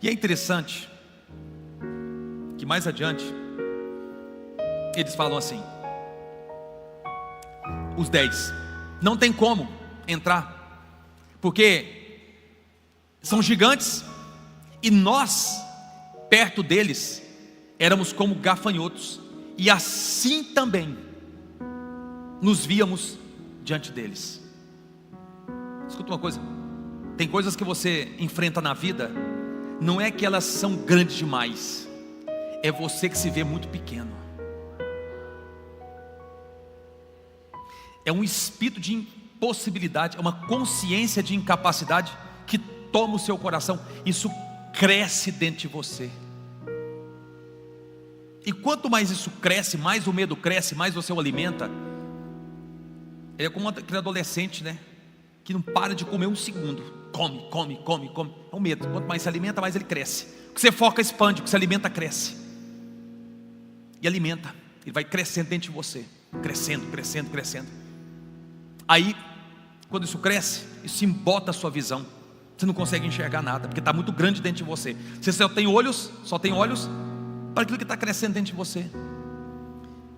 E é interessante que mais adiante eles falam assim: os 10 não tem como entrar, porque são gigantes e nós perto deles éramos como gafanhotos, e assim também nos víamos diante deles. Escuta uma coisa, tem coisas que você enfrenta na vida, não é que elas são grandes demais, é você que se vê muito pequeno. É um espírito de impossibilidade, é uma consciência de incapacidade que toma o seu coração. Isso cresce dentro de você. E quanto mais isso cresce, mais o medo cresce, mais você o alimenta. Ele é como aquele adolescente, né? Que não para de comer um segundo. Come. É o medo. Quanto mais se alimenta, mais ele cresce. O que você foca expande, o que você alimenta cresce. E alimenta. Ele vai crescendo dentro de você. Crescendo. Aí, quando isso cresce, isso embota a sua visão. Você não consegue enxergar nada, porque está muito grande dentro de você. Você só tem olhos para aquilo que está crescendo dentro de você.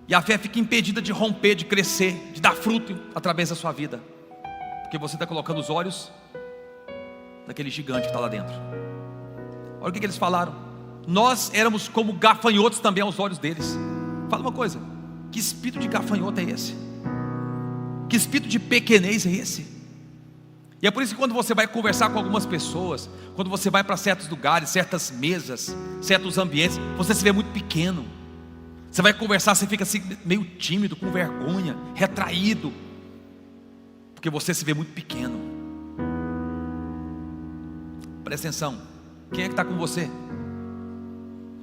E a fé fica impedida de romper, de crescer, de dar fruto através da sua vida, porque você está colocando os olhos daquele gigante que está lá dentro. Olha o que eles falaram: nós éramos como gafanhotos também aos olhos deles. Fala uma coisa, que espírito de gafanhoto é esse? Que espírito de pequenez é esse? E é por isso que quando você vai conversar com algumas pessoas, quando você vai para certos lugares, certas mesas, certos ambientes, você se vê muito pequeno. Você vai conversar, você fica assim meio tímido, com vergonha, retraído, porque você se vê muito pequeno. Presta atenção, quem é que está com você?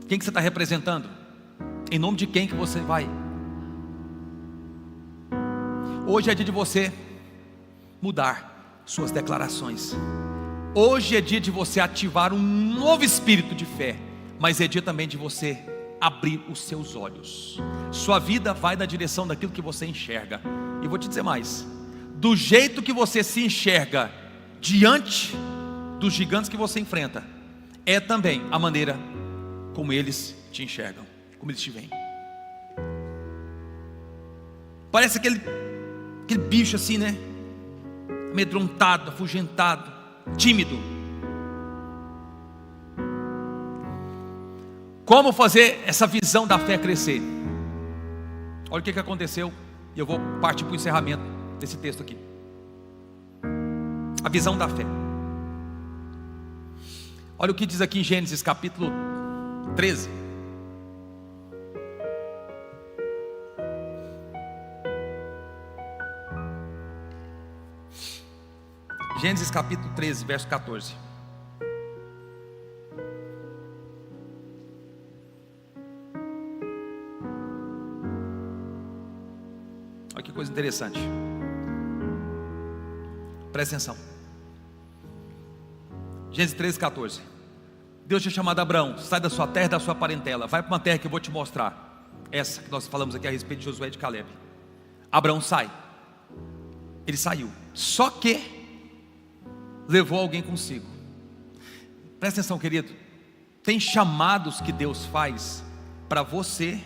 Quem que você está representando? Em nome de quem que você vai? Hoje é dia de você mudar suas declarações. Hoje é dia de você ativar um novo espírito de fé, mas é dia também de você abrir os seus olhos. Sua vida vai na direção daquilo que você enxerga. E vou te dizer mais: do jeito que você se enxerga diante dos gigantes que você enfrenta, é também a maneira como eles te enxergam, como eles te veem. Parece aquele bicho assim, né? Amedrontado, afugentado, tímido. Como fazer essa visão da fé crescer? Olha o que aconteceu, e eu vou partir para o encerramento desse texto aqui. A visão da fé. Olha o que diz aqui em Gênesis capítulo 13. Gênesis capítulo 13, verso 14. Olha que coisa interessante. Presta atenção. Gênesis 13, 14. Deus tinha chamado Abraão: sai da sua terra e da sua parentela, vai para uma terra que eu vou te mostrar. Essa que nós falamos aqui a respeito de Josué e de Caleb. Abraão sai. Ele saiu. Só que levou alguém consigo. Presta atenção, querido. Tem chamados que Deus faz para você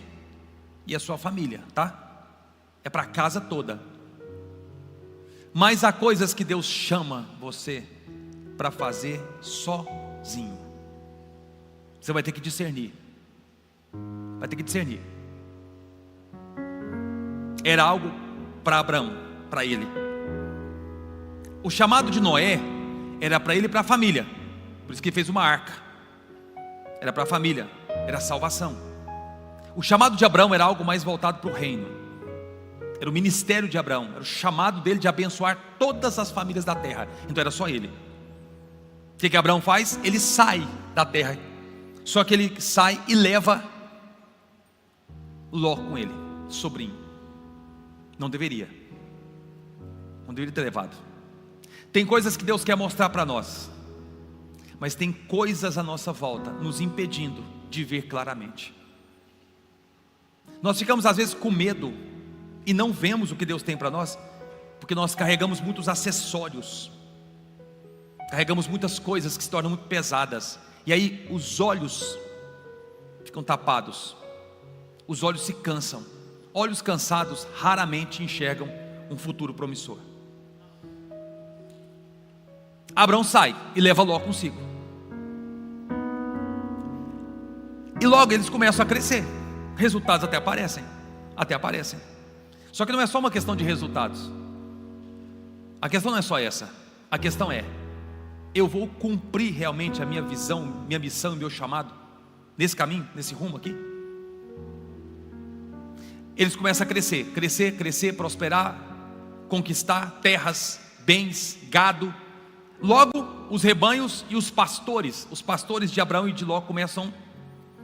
e a sua família, tá? É para a casa toda. Mas há coisas que Deus chama você para fazer sozinho. Você vai ter que discernir. Vai ter que discernir. Era algo para Abraão, para ele. O chamado de Noé era para ele e para a família. Por isso que ele fez uma arca. Era para a família, era salvação. O chamado de Abraão era algo mais voltado para o reino. Era o ministério de Abraão, era o chamado dele de abençoar todas as famílias da terra. Então era só ele. O que Abraão faz? Ele sai da terra. Só que ele sai e leva Ló com ele, sobrinho. Não deveria ter levado. Tem coisas que Deus quer mostrar para nós, mas tem coisas à nossa volta nos impedindo de ver claramente. Nós ficamos às vezes com medo e não vemos o que Deus tem para nós, porque nós carregamos muitos acessórios, carregamos muitas coisas que se tornam muito pesadas, e aí os olhos ficam tapados, os olhos se cansam. Olhos cansados raramente enxergam um futuro promissor. Abraão sai e leva Ló consigo. E logo eles começam a crescer. Resultados até aparecem. Só que não é só uma questão de resultados. A questão não é só essa. A questão é: eu vou cumprir realmente a minha visão, minha missão e meu chamado nesse caminho, nesse rumo aqui? Eles começam a crescer, prosperar, conquistar terras, bens, gado. Logo, os rebanhos e os pastores de Abraão e de Ló começam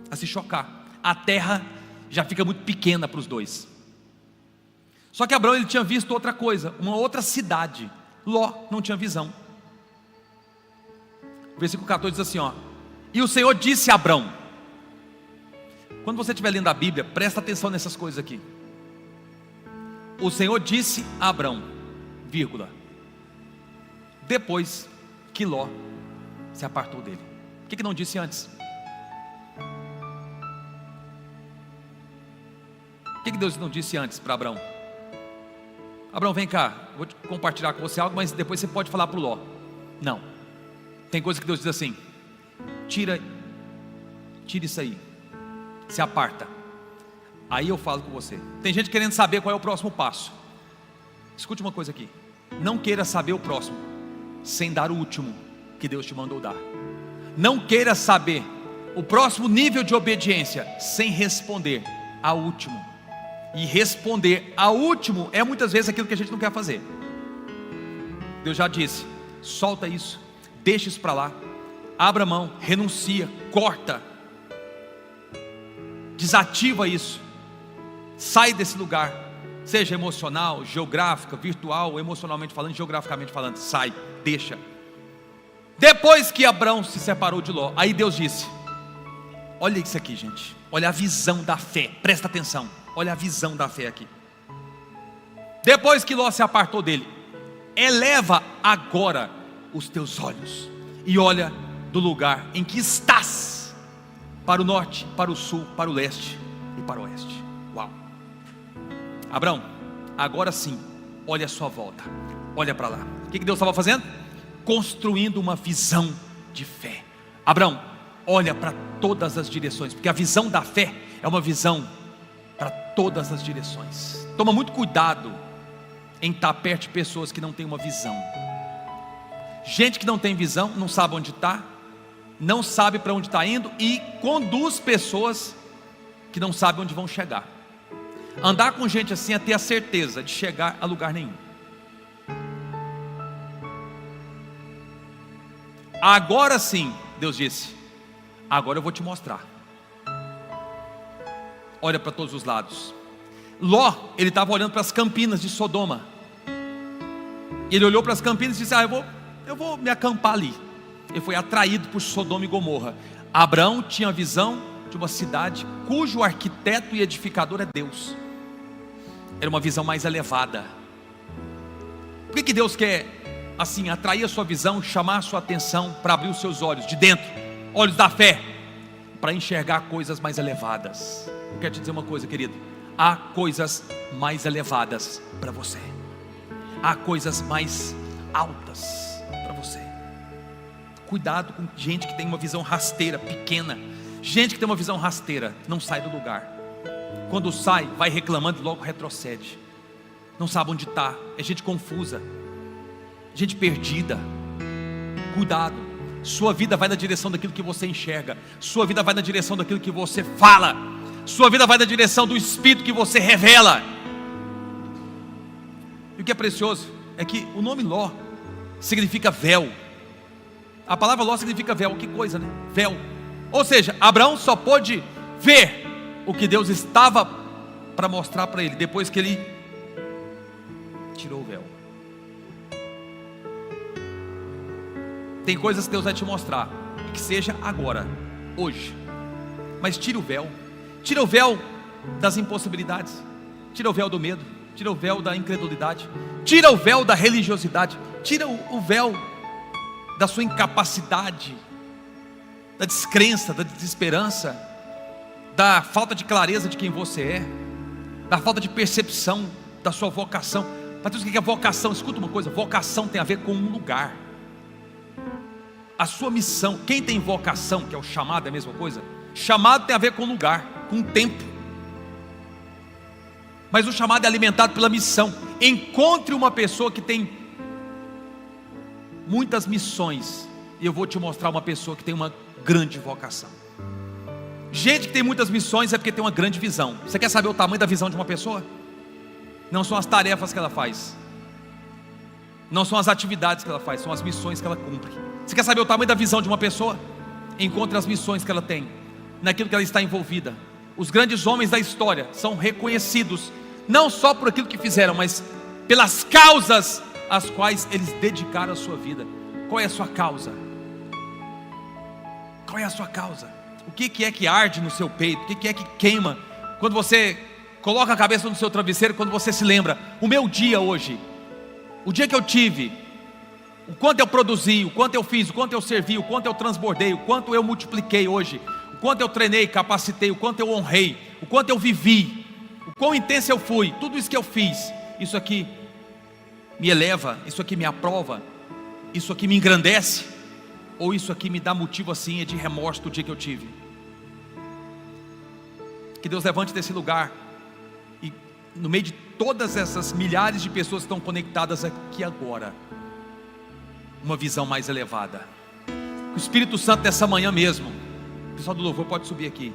a se chocar. A terra já fica muito pequena para os dois. Só que Abraão, ele tinha visto outra coisa, uma outra cidade. Ló não tinha visão. O versículo 14 diz assim, ó: e o Senhor disse a Abraão. Quando você estiver lendo a Bíblia, presta atenção nessas coisas aqui. O Senhor disse a Abraão, vírgula, depois que Ló se apartou dele. O que não disse antes? O que Deus não disse antes para Abraão? Abraão, vem cá, vou compartilhar com você algo, mas depois você pode falar para o Ló. Não. Tem coisa que Deus diz assim: tira isso aí, se aparta, aí eu falo com você. Tem gente querendo saber qual é o próximo passo. Escute uma coisa aqui: não queira saber o próximo, sem dar o último que Deus te mandou dar. Não queira saber o próximo nível de obediência sem responder ao último. E responder ao último é muitas vezes aquilo que a gente não quer fazer. Deus já disse: solta isso, deixa isso para lá, abra mão, renuncia, corta, desativa isso, sai desse lugar, seja emocional, geográfica, virtual, emocionalmente falando, geograficamente falando, sai, deixa. Depois que Abrão se separou de Ló, aí Deus disse: olha isso aqui, gente, olha a visão da fé, presta atenção, olha a visão da fé aqui. Depois que Ló se apartou dele, eleva agora os teus olhos e olha do lugar em que estás, para o norte, para o sul, para o leste e para o oeste. Uau! Abrão, agora sim, olha a sua volta, olha para lá. O que Deus estava fazendo? Construindo uma visão de fé. Abrão, olha para todas as direções, porque a visão da fé é uma visão para todas as direções. Toma muito cuidado em estar perto de pessoas que não têm uma visão. Gente que não tem visão, não sabe onde está, não sabe para onde está indo e conduz pessoas que não sabem onde vão chegar. Andar com gente assim é ter a certeza de chegar a lugar nenhum. Agora sim, Deus disse: agora eu vou te mostrar. Olha para todos os lados. Ló, ele estava olhando para as campinas de Sodoma. Ele olhou para as campinas e disse: eu vou me acampar ali. Ele foi atraído por Sodoma e Gomorra. Abrão tinha a visão de uma cidade cujo arquiteto e edificador é Deus. Era uma visão mais elevada. Por que Deus quer assim atrair a sua visão, chamar a sua atenção para abrir os seus olhos de dentro, olhos da fé, para enxergar coisas mais elevadas? Eu quero te dizer uma coisa, querido: há coisas mais elevadas para você, há coisas mais altas para você. Cuidado com gente que tem uma visão rasteira, pequena. Gente que tem uma visão rasteira não sai do lugar. Quando sai, vai reclamando e logo retrocede. Não sabe onde está. É gente confusa, gente perdida. Cuidado. Sua vida vai na direção daquilo que você enxerga. Sua vida vai na direção daquilo que você fala. Sua vida vai na direção do Espírito que você revela. E o que é precioso é que o nome Ló significa véu. A palavra Ló significa véu. Que coisa, né? Véu. Ou seja, Abraão só pôde ver o que Deus estava para mostrar para ele depois que ele tirou o véu. Tem coisas que Deus vai te mostrar, que seja agora, hoje. Mas tira o véu. Tira o véu das impossibilidades. Tira o véu do medo. Tira o véu da incredulidade. Tira o véu da religiosidade. Tira o véu da sua incapacidade, da descrença, da desesperança, da falta de clareza de quem você é, da falta de percepção da sua vocação. Mas o que é vocação? Escuta uma coisa: vocação tem a ver com um lugar. A sua missão, quem tem vocação, que é o chamado, é a mesma coisa. Chamado tem a ver com lugar, com tempo. Mas o chamado é alimentado pela missão. Encontre uma pessoa que tem muitas missões, e eu vou te mostrar uma pessoa que tem uma grande vocação. Gente que tem muitas missões é porque tem uma grande visão. Você quer saber o tamanho da visão de uma pessoa? Não são as tarefas que ela faz, não são as atividades que ela faz, são as missões que ela cumpre. Você quer saber o tamanho da visão de uma pessoa? Encontre as missões que ela tem, naquilo que ela está envolvida. Os grandes homens da história são reconhecidos não só por aquilo que fizeram, mas pelas causas às quais eles dedicaram a sua vida. Qual é a sua causa? Qual é a sua causa? O que é que arde no seu peito? O que é que queima quando você coloca a cabeça no seu travesseiro, quando você se lembra: o meu dia hoje, o dia que eu tive, o quanto eu produzi, o quanto eu fiz, o quanto eu servi, o quanto eu transbordei, o quanto eu multipliquei hoje, o quanto eu treinei, capacitei, o quanto eu honrei, o quanto eu vivi, o quão intenso eu fui, tudo isso que eu fiz. Isso aqui me eleva, isso aqui me aprova, isso aqui me engrandece, ou isso aqui me dá motivo assim de remorso do dia que eu tive? Que Deus levante desse lugar, e no meio de todas essas milhares de pessoas que estão conectadas aqui agora, uma visão mais elevada. O Espírito Santo nessa manhã mesmo, o pessoal do louvor pode subir aqui,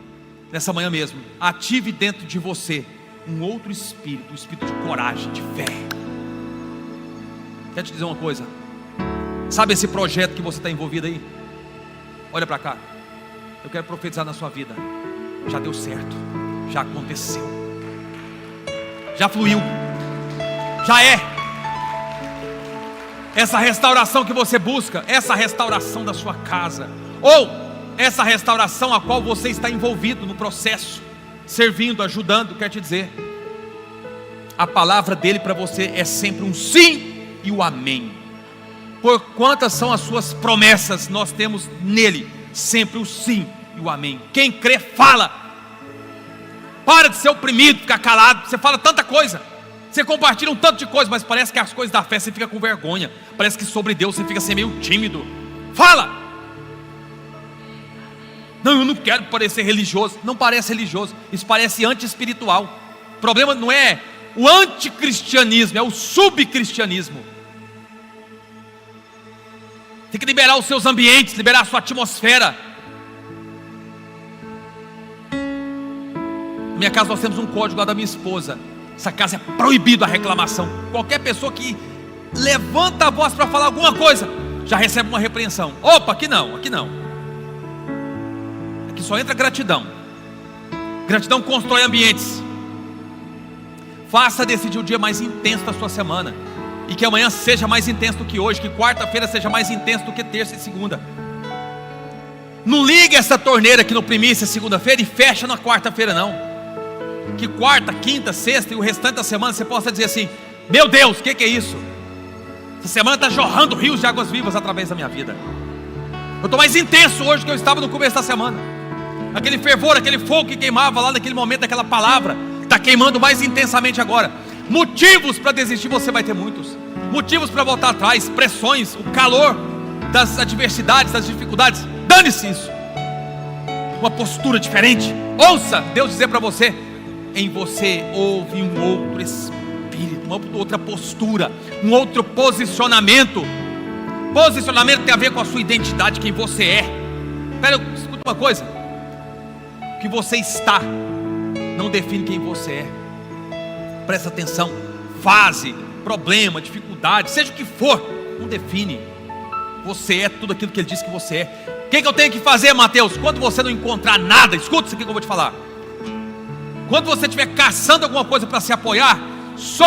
nessa manhã mesmo, ative dentro de você um outro espírito, um espírito de coragem, de fé. Quero te dizer uma coisa, sabe esse projeto que você está envolvido aí? Olha para cá, eu quero profetizar na sua vida, já deu certo, já aconteceu, já fluiu, já é. Essa restauração que você busca, essa restauração da sua casa, ou essa restauração a qual você está envolvido no processo, servindo, ajudando, quer te dizer, a palavra dele para você é sempre um sim e o amém. Por quantas são as suas promessas, nós temos nele sempre o sim e o amém. Quem crê, fala. Para de ser oprimido, ficar calado. Você fala tanta coisa, você compartilha um tanto de coisa, mas parece que as coisas da fé você fica com vergonha. Parece que sobre Deus você fica assim meio tímido. Fala. Não, eu não quero parecer religioso. Não parece religioso, isso parece anti-espiritual. O problema não é o anticristianismo, é o subcristianismo. Tem que liberar os seus ambientes, liberar a sua atmosfera. Na minha casa nós temos um código lá da minha esposa. Essa casa é proibido a reclamação. Qualquer pessoa que levanta a voz para falar alguma coisa, já recebe uma repreensão. Opa, aqui não, aqui não. Aqui só entra gratidão. Gratidão constrói ambientes. Faça decidir o dia mais intenso da sua semana, e que amanhã seja mais intenso do que hoje, que quarta-feira seja mais intenso do que terça e segunda. Não liga essa torneira aqui no primícia segunda-feira e fecha na quarta-feira não. Que quarta, quinta, sexta e o restante da semana você possa dizer assim: meu Deus, o que é isso? Essa semana está jorrando rios de águas vivas através da minha vida. Eu estou mais intenso hoje do que eu estava no começo da semana. Aquele fervor, aquele fogo que queimava lá naquele momento daquela palavra, está queimando mais intensamente agora. Motivos para desistir você vai ter muitos. Motivos para voltar atrás, pressões, o calor das adversidades, das dificuldades. Dane-se isso. Uma postura diferente. Ouça Deus dizer para você: em você houve um outro espírito, uma outra postura, um outro posicionamento. Posicionamento tem a ver com a sua identidade, quem você é. Espera, escuta uma coisa: o que você está não define quem você é. Presta atenção. Fase, problema, dificuldade, seja o que for, não define. Você é tudo aquilo que ele disse que você é. O que eu tenho que fazer, Mateus? Quando você não encontrar nada, escuta isso aqui que eu vou te falar. Quando você estiver caçando alguma coisa para se apoiar, só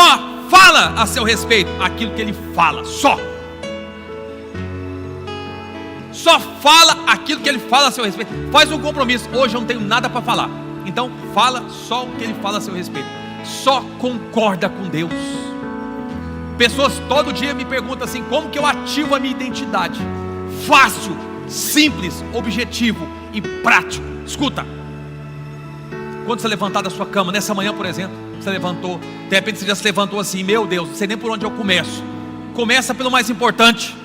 fala a seu respeito aquilo que ele fala. Só fala aquilo que ele fala a seu respeito. Faz um compromisso: hoje eu não tenho nada para falar, então fala só o que ele fala a seu respeito. Só concorda com Deus. Pessoas todo dia me perguntam assim: como que eu ativo a minha identidade? Fácil, simples, objetivo e prático. Escuta. Quando você levantar da sua cama, nessa manhã por exemplo, você levantou, de repente você já se levantou assim: meu Deus, não sei nem por onde eu começo. Começa pelo mais importante.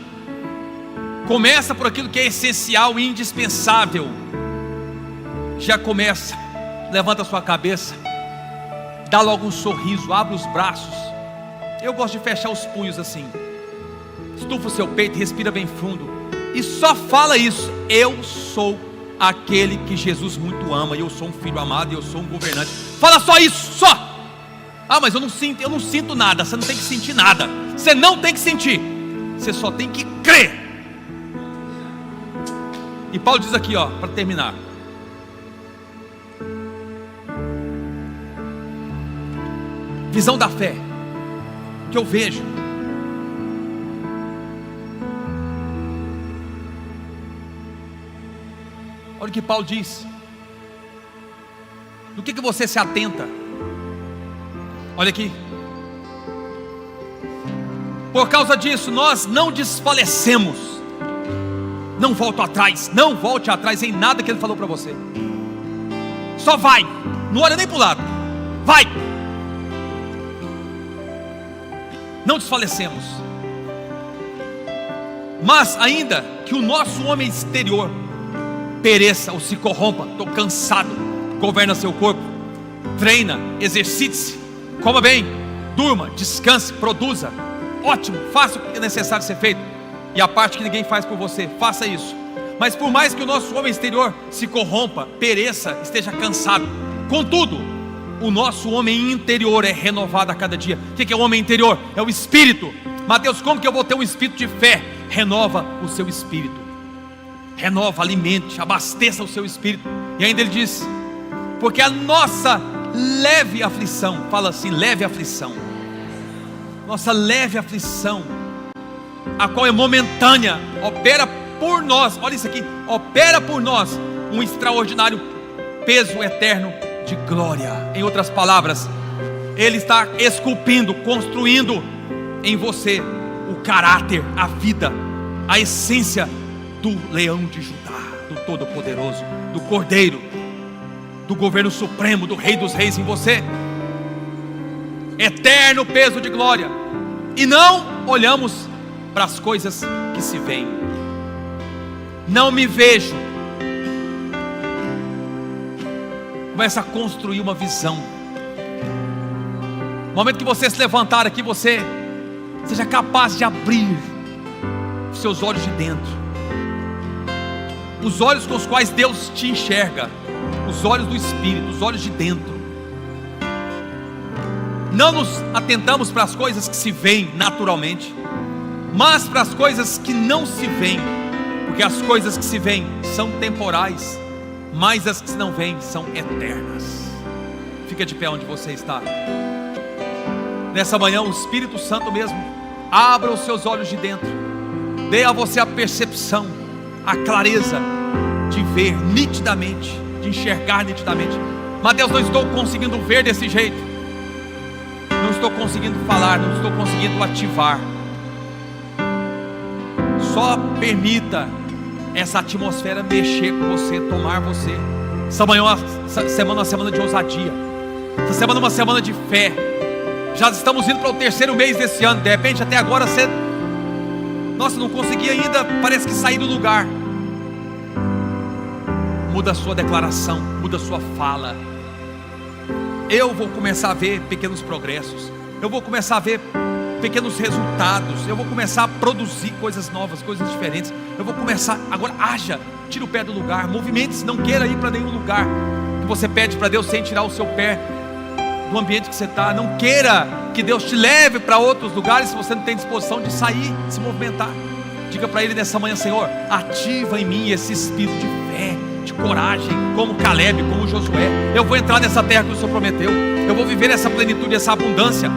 Começa por aquilo que é essencial e indispensável. Já começa. Levanta a sua cabeça, dá logo um sorriso, abre os braços. Eu gosto de fechar os punhos assim. Estufa o seu peito, respira bem fundo e só fala isso: eu sou aquele que Jesus muito ama, e eu sou um filho amado, e eu sou um governante. Fala só isso, só. Ah, mas eu não sinto nada. Você não tem que sentir nada. Você não tem que sentir. Você só tem que crer. E Paulo diz aqui, ó, para terminar: visão da fé que eu vejo. Olha o que Paulo diz. Do que você se atenta? Olha aqui. Por causa disso nós não desfalecemos. Não volto atrás. Não volte atrás em nada que ele falou para você. Só vai. Não olha nem para o lado. Vai. Não desfalecemos. Mas ainda que o nosso homem exterior pereça ou se corrompa, estou cansado, governa seu corpo, treina, exercite-se, coma bem, durma, descanse, produza, ótimo, faça o que é necessário ser feito. e a parte que ninguém faz por você. Faça isso. Mas por mais que o nosso homem exterior se corrompa, pereça, esteja cansado, contudo, o nosso homem interior é renovado a cada dia. O que é o homem interior? É o espírito. Mateus, como que eu vou ter um espírito de fé? Renova o seu espírito. Renova, alimente, abasteça o seu espírito. E ainda ele diz: porque a nossa leve aflição, fala assim, leve aflição, nossa leve aflição, a qual é momentânea, opera por nós, olha isso aqui, opera por nós um extraordinário peso eterno de glória. Em outras palavras, Ele está esculpindo, construindo em você o caráter, a vida, a essência do leão de Judá, do Todo-Poderoso, do Cordeiro, do governo supremo, do Rei dos Reis em você. Eterno peso de glória. E não olhamos para as coisas que se veem. Não me vejo. Começa a construir uma visão. No momento que você se levantar aqui, você seja capaz de abrir os seus olhos de dentro, os olhos com os quais Deus te enxerga, os olhos do Espírito, os olhos de dentro. Não nos atentamos para as coisas que se veem naturalmente, mas para as coisas que não se veem, porque as coisas que se veem são temporais, mas as que não veem são eternas. Fica de pé onde você está. Nessa manhã o Espírito Santo mesmo abra os seus olhos de dentro, dê a você a percepção, a clareza de ver nitidamente, de enxergar nitidamente. Mas Deus, não estou conseguindo ver desse jeito, não estou conseguindo falar, não estou conseguindo ativar. Só permita essa atmosfera mexer com você, tomar você. Essa semana é uma semana de ousadia, essa semana é uma semana de fé. Já estamos indo para o 3º mês desse ano. De repente até agora você, nossa, não consegui ainda, parece que sair do lugar. Muda a sua declaração, muda a sua fala. Eu vou começar a ver pequenos progressos, eu vou começar a ver pequenos resultados, eu vou começar a produzir coisas novas, coisas diferentes. Eu vou começar, agora haja, tira o pé do lugar, movimente-se, não queira ir para nenhum lugar que você pede para Deus sem tirar o seu pé do ambiente que você está. Não queira que Deus te leve para outros lugares se você não tem disposição de sair, de se movimentar. Diga para Ele nessa manhã: Senhor, ativa em mim esse espírito de fé, de coragem, como Caleb, como Josué. Eu vou entrar nessa terra que o Senhor prometeu, eu vou viver essa plenitude, essa abundância.